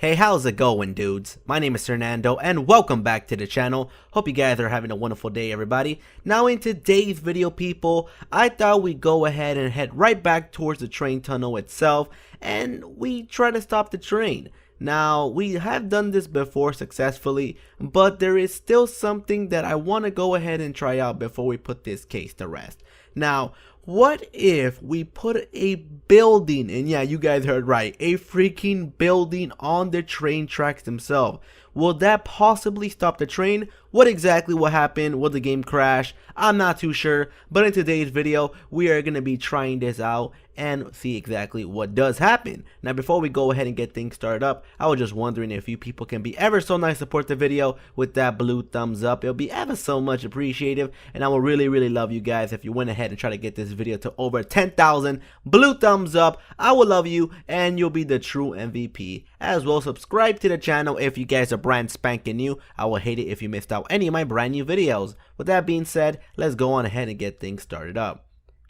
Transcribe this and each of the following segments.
Hey, how's it going, dudes? My name is Fernando and welcome back to the channel. Hope you guys are having a wonderful day, everybody. Now in today's video, people, I thought we'd go ahead and head right back towards the train tunnel itself and we try to stop the train. Now, we have done this before successfully, but there is still something that I want to go ahead and try out before we put this case to rest. Now, what if we put a building, and yeah, you guys heard right, a freaking building on the train tracks themselves? Will that possibly stop the train? What exactly will happen? Will the game crash? I'm not too sure, but in today's video, we are going to be trying this out and see exactly what does happen. Now, before we go ahead and get things started up, I was just wondering if you people can be ever so nice to support the video with that blue thumbs up. It'll be ever so much appreciative, and I will really love you guys if you went ahead and try to get this video to over 10,000 blue thumbs up. I will love you, and you'll be the true MVP. As well, subscribe to the channel if you guys are brand spanking new. I will hate it if you missed out any of my brand new videos. With that being said, let's go on ahead and get things started up.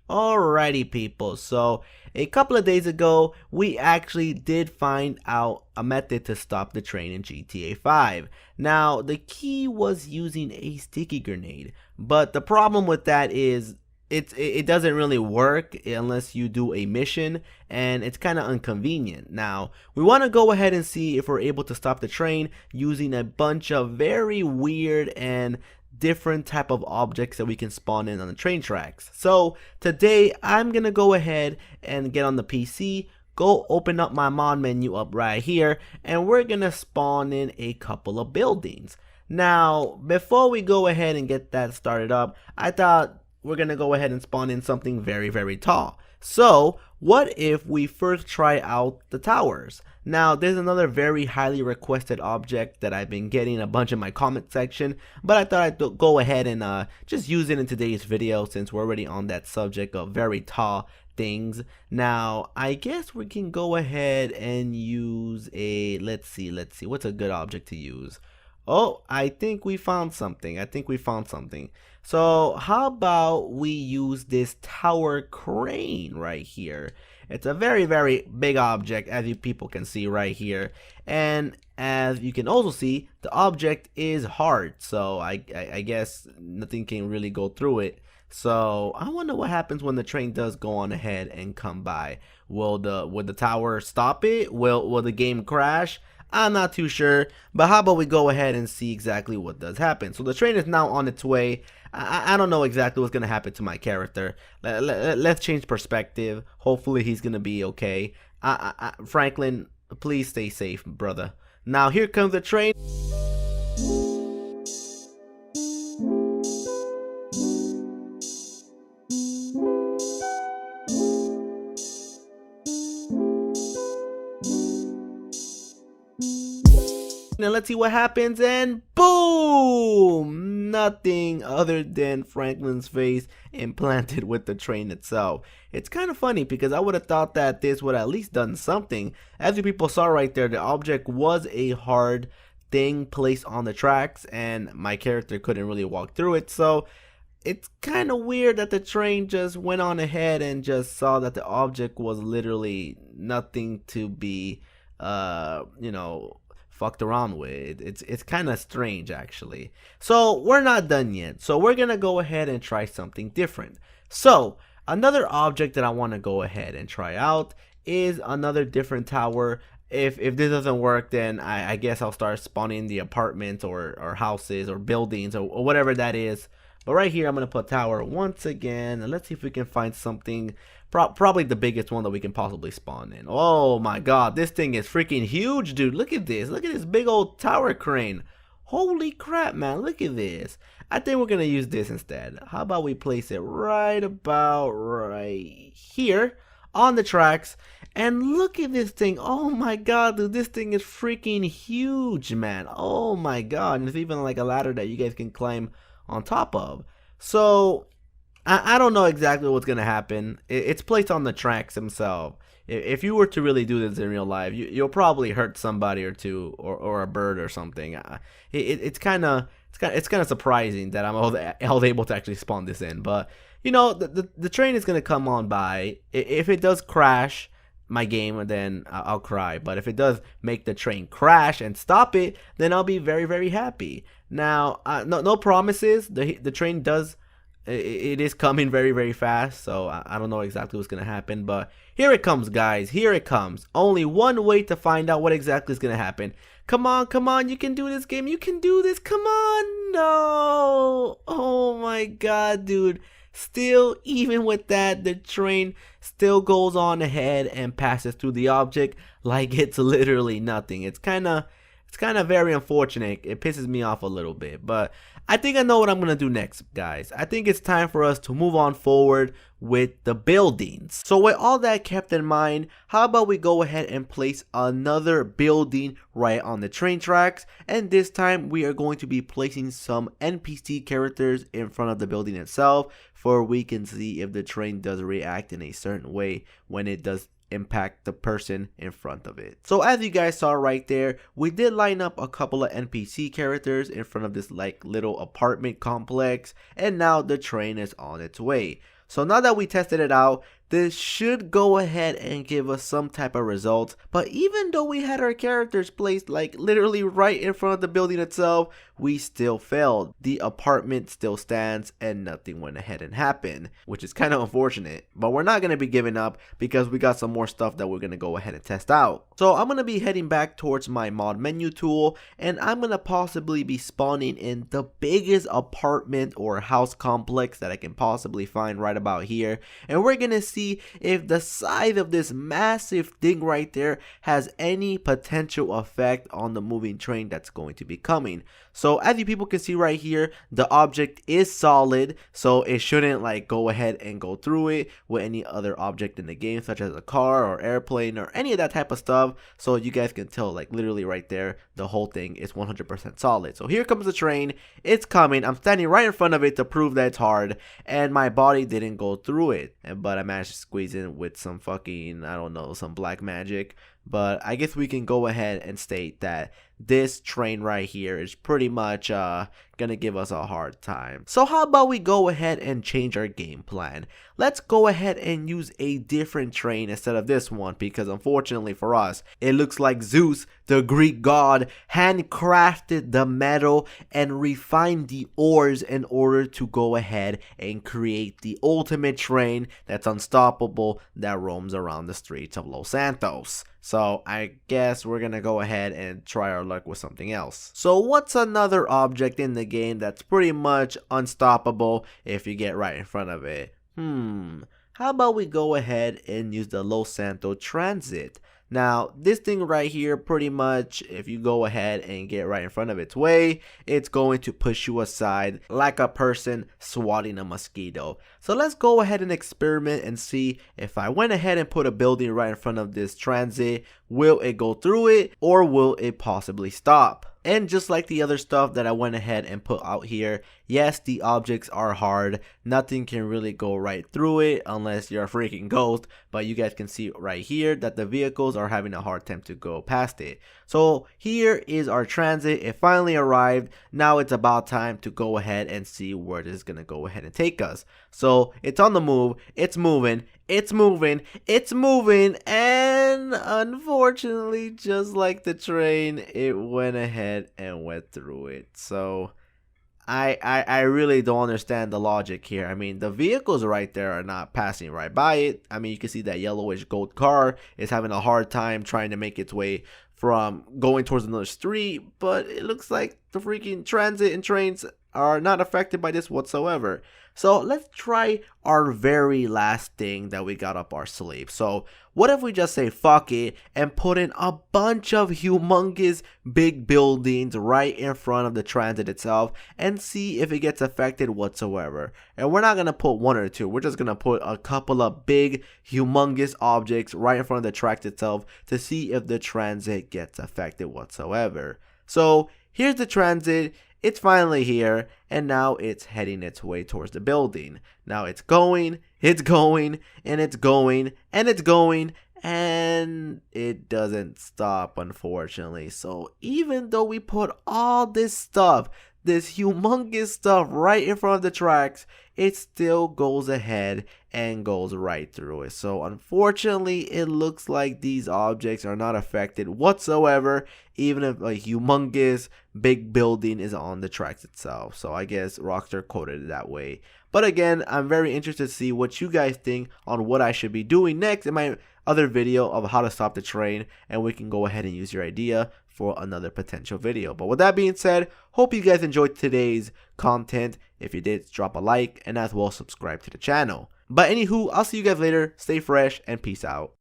Alrighty, people, so a couple of days ago we actually did find out a method to stop the train in GTA 5. Now, the key was using a sticky grenade, but the problem with that is it doesn't really work unless you do a mission, and it's kind of inconvenient. Now, we want to go ahead and see if we're able to stop the train using a bunch of very weird and different type of objects that we can spawn in on the train tracks. So today I'm gonna go ahead and get on the PC, go open up my mod menu up right here, and we're gonna spawn in a couple of buildings. Now, before we go ahead and get that started up, I thought we're gonna go ahead and spawn in something very tall. So what if we first try out the towers? Now, there's another very highly requested object that I've been getting a bunch in my comment section, but I thought I'd go ahead and just use it in today's video since we're already on that subject of very tall things. Now, I guess we can go ahead and use a, let's see, what's a good object to use? Oh, I think we found something. So how about we use this tower crane right here? It's a very big object, as you people can see right here, and as you can also see, the object is hard, so I guess nothing can really go through it. So I wonder what happens when the train does go on ahead and come by. Will the tower stop it? Will the game crash? I'm not too sure, but how about we go ahead and see exactly what does happen. So the train is now on its way. I don't know exactly what's going to happen to my character. Let's change perspective. Hopefully he's going to be okay. Franklin, please stay safe, brother. Now here comes the train. Now let's see what happens, and boom! Nothing other than Franklin's face implanted with the train itself. It's kind of funny because I would have thought that this would have at least done something. As you people saw right there, the object was a hard thing placed on the tracks and my character couldn't really walk through it. So it's kind of weird that the train just went on ahead and just saw that the object was literally nothing to be, you know, fucked around with. It's kind of strange actually. So we're not done yet, so we're gonna go ahead and try something different. So another object that I want to go ahead and try out is another different tower. If this doesn't work, then I guess I'll start spawning the apartments or houses or buildings or whatever that is. But right here I'm gonna put tower once again, and let's see if we can find something, probably the biggest one that we can possibly spawn in. Oh my god, this thing is freaking huge, dude. Look at this big old tower crane. Holy crap, man, look at this. I think we're gonna use this instead. How about we place it right about right here on the tracks, and look at this thing. Oh my god, dude, this thing is freaking huge, man. Oh my god, and there's even like a ladder that you guys can climb on top of. So I don't know exactly what's gonna happen. It's placed on the tracks themselves. If you were to really do this in real life, you'll probably hurt somebody or two, or a bird or something. It's kind of surprising that I'm able to actually spawn this in. But you know, the train is gonna come on by. If it does crash, my game, then I'll cry. But if it does make the train crash and stop it, then I'll be very, very happy. Now, no promises. The train does, it is coming very, very fast, so I don't know exactly what's gonna happen, but here it comes, guys. Here it comes. Only one way to find out what exactly is gonna happen. Come on, you can do this, game. You can do this. Come on. No. Oh my god, dude. Still, even with that, the train still goes on ahead and passes through the object like it's literally nothing. It's kind of very unfortunate. It pisses me off a little bit, but I think I know what I'm gonna do next, guys. I think it's time for us to move on forward with the buildings. So with all that kept in mind, how about we go ahead and place another building right on the train tracks, and this time we are going to be placing some NPC characters in front of the building itself, for we can see if the train does react in a certain way when it does impact the person in front of it. So as you guys saw right there, we did line up a couple of NPC characters in front of this like little apartment complex, and now the train is on its way. So now that we tested it out, this should go ahead and give us some type of results. But even though we had our characters placed like literally right in front of the building itself, we still failed. The apartment still stands and nothing went ahead and happened, which is kind of unfortunate. But we're not going to be giving up because we got some more stuff that we're going to go ahead and test out. So I'm going to be heading back towards my mod menu tool, and I'm going to possibly be spawning in the biggest apartment or house complex that I can possibly find right about here. And we're going to see if the size of this massive thing right there has any potential effect on the moving train that's going to be coming. So as you people can see right here, the object is solid, so it shouldn't like go ahead and go through it with any other object in the game, such as a car or airplane or any of that type of stuff. So you guys can tell like literally right there, the whole thing is 100% solid. So here comes the train. It's coming. I'm standing right in front of it to prove that it's hard, and my body didn't go through it, but I managed to squeeze in with some fucking, I don't know, some black magic. But I guess we can go ahead and state that this train right here is pretty much gonna give us a hard time. So how about we go ahead and change our game plan? Let's go ahead and use a different train instead of this one, because unfortunately for us, it looks like Zeus, the Greek god, handcrafted the metal and refined the ores in order to go ahead and create the ultimate train that's unstoppable, that roams around the streets of Los Santos. So I guess we're gonna go ahead and try our luck with something else. So what's another object in the game that's pretty much unstoppable if you get right in front of it? How about we go ahead and use the Los Santos Transit? Now, this thing right here, pretty much, if you go ahead and get right in front of its way, it's going to push you aside like a person swatting a mosquito. So let's go ahead and experiment and see if I went ahead and put a building right in front of this transit, will it go through it or will it possibly stop? And just like the other stuff that I went ahead and put out here, yes, the objects are hard. Nothing can really go right through it unless you're a freaking ghost. But you guys can see right here that the vehicles are having a hard time to go past it. So here is our transit. It finally arrived. Now it's about time to go ahead and see where this is going to go ahead and take us. So it's on the move. It's moving. It's moving, and unfortunately, just like the train, it went ahead and went through it. So I really don't understand the logic here. I mean, the vehicles right there are not passing right by it. I mean, you can see that yellowish gold car is having a hard time trying to make its way from going towards another street, but it looks like the freaking transit and trains are not affected by this whatsoever. So let's try our very last thing that we got up our sleeve. So what if we just say fuck it and put in a bunch of humongous big buildings right in front of the transit itself and see if it gets affected whatsoever. And we're not going to put one or two. We're just going to put a couple of big humongous objects right in front of the track itself to see if the transit gets affected whatsoever. So here's the transit. It's finally here, and now it's heading its way towards the building. Now it's going, and it's going, and it doesn't stop, unfortunately. So even though we put all this stuff, this humongous stuff right in front of the tracks, it still goes ahead and goes right through it. So unfortunately, it looks like these objects are not affected whatsoever, even if a humongous big building is on the tracks itself. So I guess Rockstar coded it that way. But again, I'm very interested to see what you guys think on what I should be doing next in my other video of how to stop the train, and we can go ahead and use your idea for another potential video. But with that being said, hope you guys enjoyed today's content. If you did, drop a like and as well subscribe to the channel. But anywho, I'll see you guys later. Stay fresh and peace out.